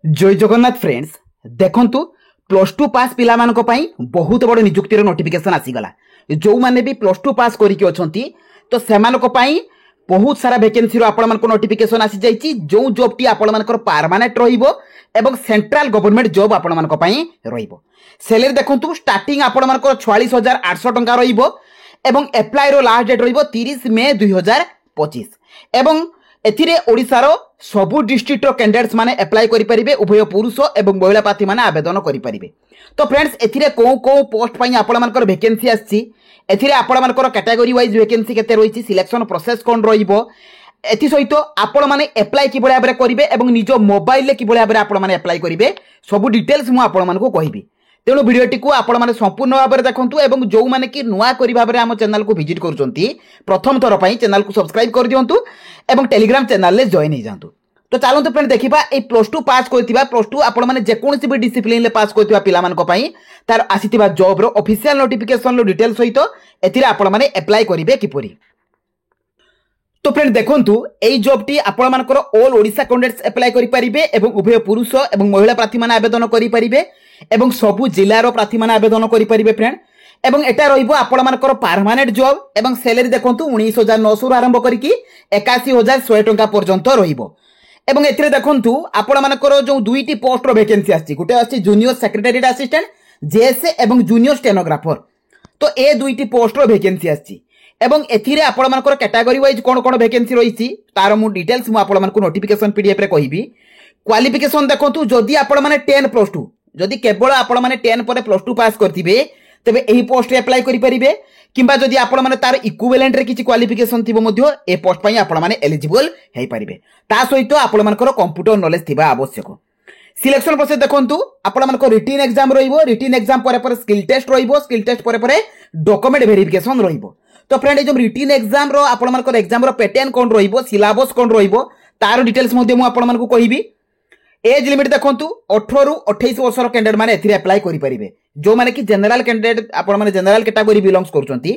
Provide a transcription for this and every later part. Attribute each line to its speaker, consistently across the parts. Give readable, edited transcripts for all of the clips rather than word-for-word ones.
Speaker 1: जय जगन्नाथ फ्रेंड्स देखंतु plus two पास पिला मानक पई बहुत बड़ नियुक्तिर नोटिफिकेशन आसीगला। जो माने भी प्लस टू पास करिके अछंती तो सेमानक पई बहुत सारा वैकेंसी रो आपण मानक नोटिफिकेशन आसी जाईची। जो जॉब टी आपण मानकर परमानेंट रहिबो एवं सेंट्रल गवर्नमेंट जॉब आपण मानक पई रहिबो। सैलरी देखंतु स्टार्टिंग आपण मानकर 46,800 टंका रहिबो एवं अप्लाई रो लास्ट डेट रहिबो 30 मे 2025 एवं एथिरे ओडिसार सबु डिस्ट्रिक्ट कैंडिडेट्स माने अप्लाई करि परिबे। उभय पुरुष एवं महिला प्रार्थी माने आवेदन करि परिबे। तो फ्रेंड्स एथिरे को पोस्ट पई आपण मानकर वैकेंसी आछि, एथिरे आपण मानकर कैटेगरी वाइज वैकेंसी केते रहिछि, सिलेक्शन प्रोसेस कोन रहिबो, एथि सहित आपण माने अप्लाई कि बळे भाबरे करिवे एवं निजो मोबाइल ले कि बळे भाबरे आपण माने अप्लाई करिवे सबु डिटेल्स मु आपण मानको कहिबी। तेणु भिडियोटी को आपण माने संपूर्ण भाव में देखंतु एवं जो माने कि नुआ करी भाव में आम चैनल को विजिट करूछंती प्रथम थर पई चैनल को सब्सक्राइब कर दियंतु एवं टेलीग्राम चैनल ले जॉइन हो जांतु। तो चलंतु फ्रेंड देखिबा ए प्लस टू पास करथिबा प्लस टू आपण माने जे कोनसी भी डिसिप्लिन ले पास करथिबा पिला मानक पई तार आसीथिबा जॉब रो ऑफिशियल नोटिफिकेशन रो डिटेल्स सहित एथिरे आपण माने अप्लाई करिवे किपरि। तो फ्रेंड देखंतु एई जॉब टी आपण मानकर ऑल ओडिसा कैंडिडेट्स अप्लाई करि परिबे एवं उभय पुरुष एवं महिला प्रार्थी माने आवेदन करि परिबे एवं सबु जिल्लार प्रार्थी माने आवेदन करि परिबे फ्रेंड। एवं एटा रहिबो आपण मानकर परमानेंट जॉब एवं सैलरी देखंतु 19,900 रु आरंभ करिकि 81,100 टंका पर्यंत रहिबो। एवं एथिरे देखंतु आपण मानकर जो दुईटी पोस्ट रो वैकेंसी आछि, गुटे आछि जूनियर सेक्रेटरीट असिस्टेंट जेएसए एवं जूनियर स्टेनोग्राफर। तो ए दुईटी पोस्ट रो वैकेंसी आछि एवं एथिरे आपण मानकर कैटेगरी वाइज कोन कोन वैकेंसी रहिछि तार मु डिटेल्स मु आपण मानकु नोटिफिकेशन पीडीएफ रे कहिबी। क्वालिफिकेशन देखंतु जदि आपण माने 10 प्लस 2 जदि केवल आपण माने 10 पर प्लस 2 पास करथिबे तबे एही पोस्ट रे अप्लाई करि परिबे, किंबा जदि आपण माने तार इक्विवेलेंट रे किछि क्वालिफिकेशन थिबो मध्य ए पोस्ट पई आपण माने एलिजिबल हेई परिबे। ता सहित आपण मानकर कंप्यूटर नॉलेज थिबा आवश्यक। सिलेक्शन प्रोसेस देखंतु आपण मानकर रिटन एग्जाम रहिबो, रिटन एग्जाम पर स्किल टेस्ट रहिबो, स्किल टेस्ट पर डॉक्यूमेंट वेरिफिकेशन रहिबो। तो फ्रेंड जो रिटन एग्जाम रो आपण मानकर एग्जाम रो पैटर्न कोन रहिबो, सिलेबस कोन रहिबो तार डिटेल्स मध्य मु आपण मानकु कहिबी। एज लिमिट देखंतु 18 रु 28 वर्षर कैंडिडेट माने एथिरे अप्लाई करि परिबे। जो माने कि जनरल कैंडिडेट आपण माने जनरल कैटेगरी बिलोंग्स करचंती,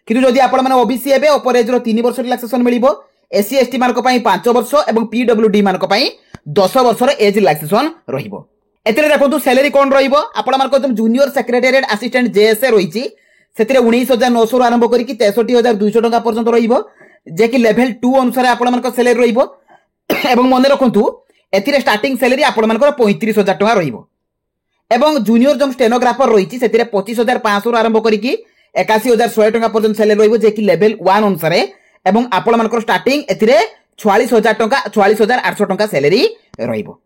Speaker 1: किंतु जदि आपण माने ओबीसी हेबे ओपर एज रो 3 वर्ष रिलैक्सेशन मिलिबो। एससी एसटी मानक पई 5 वर्ष एवं पीडब्ल्यूडी मानक पई 10 वर्षर एज रिलैक्सेशन रहिबो। एथिरे देखंतु सैलरी कोन रहिबो आपण मानक जूनियर सेक्रेटरीट असिस्टेंट जेएसए रहिछि सेतिरे 19,900 रु आरंभ करिकि 63,200 टंका पर्यंत रहिबो, जे कि लेवल 2 अनुसार आपण मानक सैलरी रहिबो। एवं मन रखंतु एथिरे स्टार्टिंग सैलरी आपण मानकर 35,000 टंका रहिबो एवं जूनियर जो स्टेनोग्राफर रहिछि सेतिरे 25,500 रु आरंभ करिकि 81,100 टंका पर्यंत सैलरी रहिबो, जे कि लेवल 1 अनुसार एवं आपण मानकर स्टार्टिंग एथिरे 44,000 टंका 44,800 टंका सैलरी रहिबो।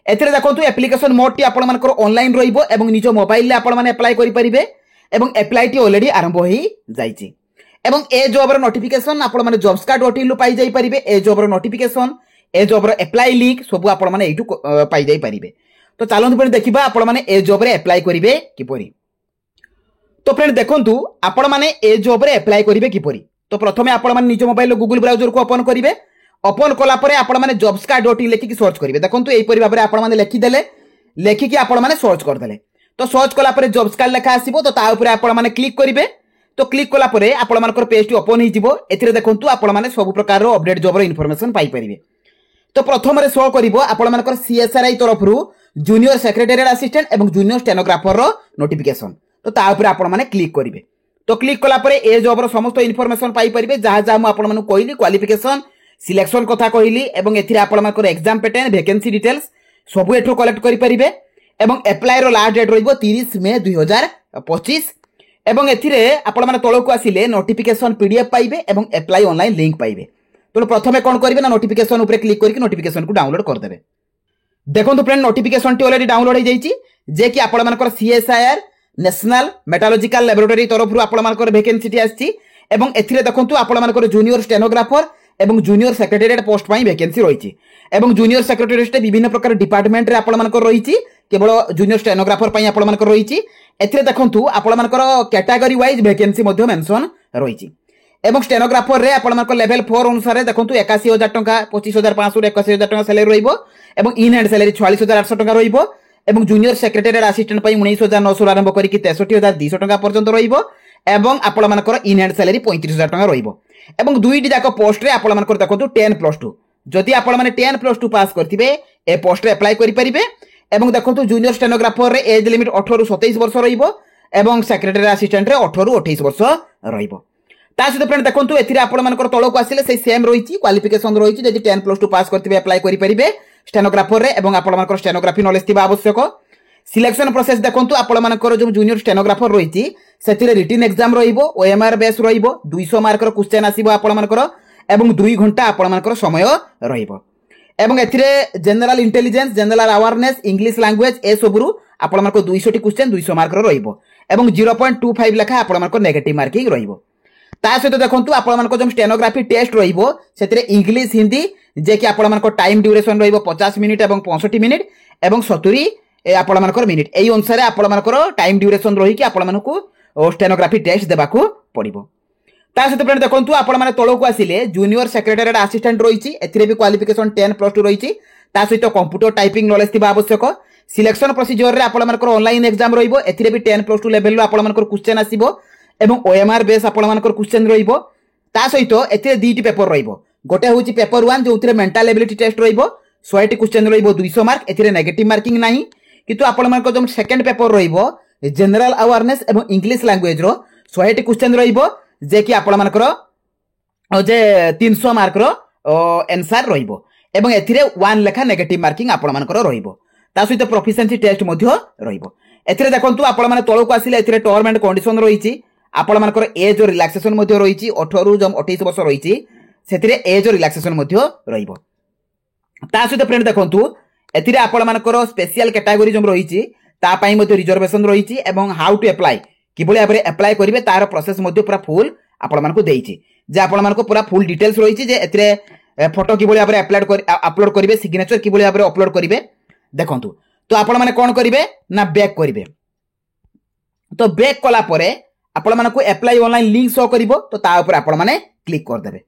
Speaker 1: एथिरे देखंतु एप्लीकेशन मोड टी आपण मानकर ऑनलाइन रहिबो एवं निजो मोबाइल ले आपण माने अप्लाई करि परिबे एवं अप्लाई टी ऑलरेडी आरंभ होई जाईछि। एवं ए जॉब रो नोटिफिकेशन आपण माने जॉब्स कार्ड ओटीलु पाई जाई परिबे। ए जॉब रो नोटिफिकेशन ए जॉब रो अप्लाई लिंक सब आपण माने एटू पाई जाई परिबे। तो चलंतु फ्रेंड देखिबा आपण माने ए जॉब रे अप्लाई करिवे किपरि। तो फ्रेंड देखंतु आपण माने ए जॉब रे अप्लाई करिवे किपरि। तो प्रथमे आपण माने निज मोबाइल गूगल ब्राउजर को ओपन करिवे। ओपन कला परे आपण माने जॉब्स कार्ड डॉट लिखि कि सर्च करिवे। देखंतु एई परि भाबरे आपण माने लिखि देले, लिखि कि आपण माने सर्च कर देले। तो सर्च कला परे जॉब्स कार्ड लेखा आसीबो। तो ता ऊपर आपण माने क्लिक करिवे। तो क्लिक कला परे आपण मानकर पेज टी ओपन हि जिवो। एथिरे देखंतु आपण माने सब प्रकार रो अपडेट जॉब रो इन्फॉर्मेशन पाई परिवे। तो प्रथम रे शो करिवो आपण मानकर सीएसआरआई तरफ रु जूनियर सेक्रेटरीट असिस्टेंट एवं जूनियर स्टेनोग्राफर रो नोटिफिकेशन। तो ता ऊपर आपण माने क्लिक करिवे। तो क्लिक कला परे ए जॉब रो समस्त इन्फॉर्मेशन पाई परिवे, जहा जहा मु आपण मानु कहली क्वालिफिकेशन सिलेक्शन कथा कहली एवं एथिरे आपण मानकर एग्जाम पैटर्न वैकेंसी डिटेल्स सब एठो कलेक्ट करि परिवे। एवं अप्लाई रो लास्ट डेट रहिबो 30 मे 2025 एवं एथिरे आपण माने तळको आसिले नोटिफिकेशन पीडीएफ पाइबे एवं अप्लाई ऑनलाइन लिंक पाइबे। तो प्रथमे कोन करिवे ना नोटिफिकेशन ऊपर क्लिक करके नोटिफिकेशन को डाउनलोड कर देबे। देखंतु friend notification T already download हो जाईची, जे कि आपण मानकर सीएसआईआर नेशनल मेटालॉजिकल लैबोरेटरी तरफ रु आपण मानकर वैकेंसी टी आछि एवं एथिरे देखंतु आपण मानकर जूनियर स्टेनोग्राफर एवं जूनियर सेक्रेटरीट पोस्ट पई वैकेंसी रहिछि। एवं जूनियर सेक्रेटरीट विभिन्न प्रकार डिपार्टमेंट रे आपण मानकर रहिछि, केवल जूनियर स्टेनोग्राफर पई आपण मानकर रहिछि। एथिरे देखंतु आपण मानकर कैटेगरी वाइज वैकेंसी मध्ये मेंशन रहिछि। एवं स्टेनोग्राफर रे आपण मानकर लेवल 4 अनुसार देखंतु 81,000 टंका 25,500 रु 81,000 टंका सैलरी रहिबो एवं इन हैंड सैलरी 44,800 टंका रहिबो एवं जूनियर सेक्रेटरीट असिस्टेंट पई 19,900 आरंभ करिकि 63,200 टंका पर्यंत रहिबो एवं आपण मानकर इन हैंड सैलरी 35,000 टंका रहिबो। एवं दुईटी जाक पोस्ट रे आपण मानकर देखंतु 10 प्लस 2 जदि आपण माने 10 प्लस 2 पास करथिबे ए पोस्ट रे अप्लाई करि परिबे एवं देखंतु जूनियर स्टेनोग्राफर रे एज लिमिट 18 रु 27 वर्ष रहिबो एवं सेक्रेटरी असिस्टेंट रे 18 रु 28 वर्ष रहिबो ता सहित फ्रेंड देखंतु एथिरे आपण मानकर तळको आसिले से सेम रहिछि क्वालिफिकेशन रहिछि जदि 10+2 पास करथिबे अप्लाई करि परिबे स्टेनोग्राफर रे एवं आपण मानकर स्टेनोग्राफी नॉलेज थिबा आवश्यक सिलेक्शन प्रोसेस देखंतु आपण मानकर जो जूनियर स्टेनोग्राफर रहिछि सेथिरे रिटन एग्जाम रहिबो ओएमआर बेस रहिबो 200 मार्क रो क्वेश्चन आसीबो आपण मानकर एवं 2 घंटा आपण मानकर समय रहिबो एवं एथिरे general intelligence general awareness English language ए सबरु आपण मानकर 200 टी क्वेश्चन 200 मार्क रो रहिबो एवं 0.25 लेखा आपण मानकर नेगेटिव मार्किंग रहिबो ता सहित देखंतु आपण मानकर जो स्टेनोग्राफी टेस्ट रहिबो सेथिरे इंग्लिश हिंदी जे कि आपण मानकर टाइम ड्यूरेशन रहिबो 50 मिनिट एवं 65 मिनिट एवं 70 आपण मानकर मिनिट एई अनुसार आपण मानकर टाइम ड्यूरेशन रही कि आपण मानकु स्टेनोग्राफी टेस्ट देबाकू पड़िबो ता सहित फ्रेंड देखंतु आपण माने तळको आसिले जूनियर सेक्रेटरीएट असिस्टेंट रहिछि एथिरे भी क्वालिफिकेशन 10+2 रहिछि ता सहित कंप्यूटर टाइपिंग नॉलेज थिबा आवश्यक सिलेक्शन प्रोसीजर रे आपण मानकर ऑनलाइन एग्जाम रहिबो एथिरे भी 10+2 लेवल रो आपण मानकर क्वेश्चन आसीबो एवं ओएमआर बेस आपण मानकर क्वेश्चन रहिबो ता सहित एथिरे दीटी पेपर रहिबो गोटे होछि पेपर 1 जोथिरे मेंटल एबिलिटी टेस्ट रहिबो 100 टी क्वेश्चन रहिबो 200 मार्क एथिरे नेगेटिव मार्किंग नाही किंतु आपण मानकर जो सेकंड पेपर रहिबो जनरल अवेयरनेस एवं इंग्लिश लैंग्वेज रो 100 टी क्वेश्चन रहिबो जे कि आपण मानकर जे 300 मार्क रो आंसर रहिबो एवं एथिरे 1 लेखा नेगेटिव मार्किंग आपण मानकर रहिबो ता सहित प्रोफिशिएंसी टेस्ट मध्य रहिबो एथिरे देखंतु आपण माने तळको आसिले एथिरे टर्म एंड कंडीशन रहिछि आपण मानकर एज रिलैक्सेशन मध्य रहिछि 18 रु 28 वर्ष रहिछि सेथिरे एज रिलैक्सेशन मध्य रहिबो ता सहित फ्रेंड देखंतु एथिरे आपण मानकर स्पेशल कैटेगरी जो रहिछि ता पई मध्य रिजर्वेशन रहिछि एवं हाउ टू अप्लाई किबोले आबरे अप्लाई करिवे तार प्रोसेस मध्य पूरा फुल आपण मानको देइछि जे आपण मानको पूरा फुल डिटेल्स रहिछि जे एथिरे फोटो किबोले आबरे अपलोड करिवे सिग्नेचर किबोले आबरे अपलोड करिवे देखंतु तो आपण माने कोन करिवे ना बैक करिवे तो बैक कला परे आपण मानको अप्लाई ऑनलाइन लिंक शो करिवो तो ता ऊपर आपण माने क्लिक कर देबे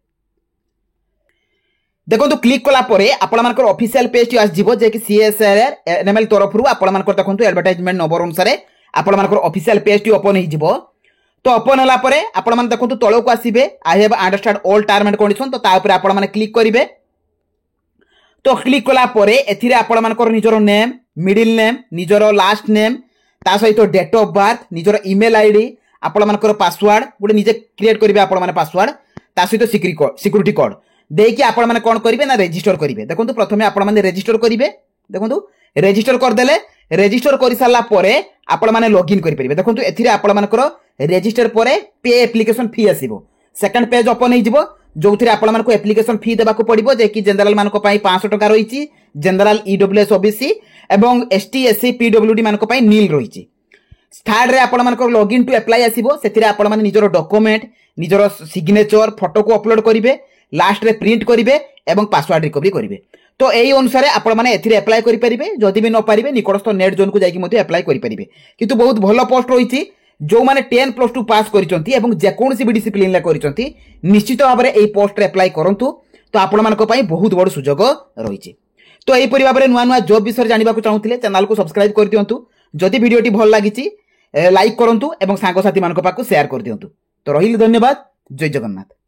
Speaker 1: देखो क्लिक कला परे आपण मानकर ऑफिशियल पेज आस जिवो जे कि सीएसआर एनएमएल तरफ रु आपण मानकर देखंतु एडवर्टाइजमेंट नंबर अनुसार आपण मानकर ऑफिशियल पेज टी ओपन हि जिवो तो ओपन होला परे आपण मान देखंतु तळो को आसीबे I have understand all term and condition तो ता ऊपर आपण माने क्लिक करिवे तो क्लिक कला परे एथिरे आपण मानकर निजरो नेम मिडिल नेम निजरो लास्ट नेम ता सहित डेट ऑफ बर्थ निजरो ईमेल आईडी आपण मानकर पासवर्ड गुडे निजे क्रिएट करिवे आपण माने पासवर्ड ता सहित सिक्यूरिटी कोड देकी आपण माने कोन करिवे ना रजिस्टर करिवे देखंतु प्रथमे आपण माने रजिस्टर करिवे देखंतु रजिस्टर कर देले रजिस्टर करि साला परे आपण माने लॉगिन करि परिबे देखंतु एथिरे आपण मानकर रजिस्टर परे पे एप्लीकेशन फी आसीबो सेकंड पेज ओपन हि जिवो जोथिरे आपण मानको एप्लीकेशन फी देबाको पड़िबो जे कि जनरल मानको पई 500 टका रहिछि जनरल ईडब्ल्यूएस ओबीसी एवं एसटी एससी पीडब्ल्यूडी मानको पई नील रहिछि थर्ड रे आपण मानको लॉगिन टू अप्लाई आसीबो सेथिरे आपण माने निजरो डॉक्यूमेंट निजरो सिग्नेचर फोटो को अपलोड करिवे लास्ट रे प्रिंट करिवे एवं पासवर्ड रिकवरी करिवे तो एई अनुसार आपण माने एथिरे अप्लाई करि परिबे जदि भी न पारिबे निकटस्थ नेट जोन को जाईकी मध्ये अप्लाई करि परिबे किंतु बहुत भलो पोस्ट रहिछि जो माने 10+2 पास करिसंती एवं जे कोनसी भी डिसिप्लिन ला करिसंती निश्चित भाबरे एई पोस्ट रे अप्लाई करंतु तो आपण मानको पई बहुत बड़ सुजोग रहिछि तो एई परि भाबरे नुवा नुवा जॉब विषय जानिबा को चाहुथिले चैनल को सब्सक्राइब कर दियंतु जदि वीडियोटी भल लागिछि लाइक करंतु एवं सांगो साथी मानको पाकु शेयर कर दियंतु तो रहिल धन्यवाद जय जगन्नाथ।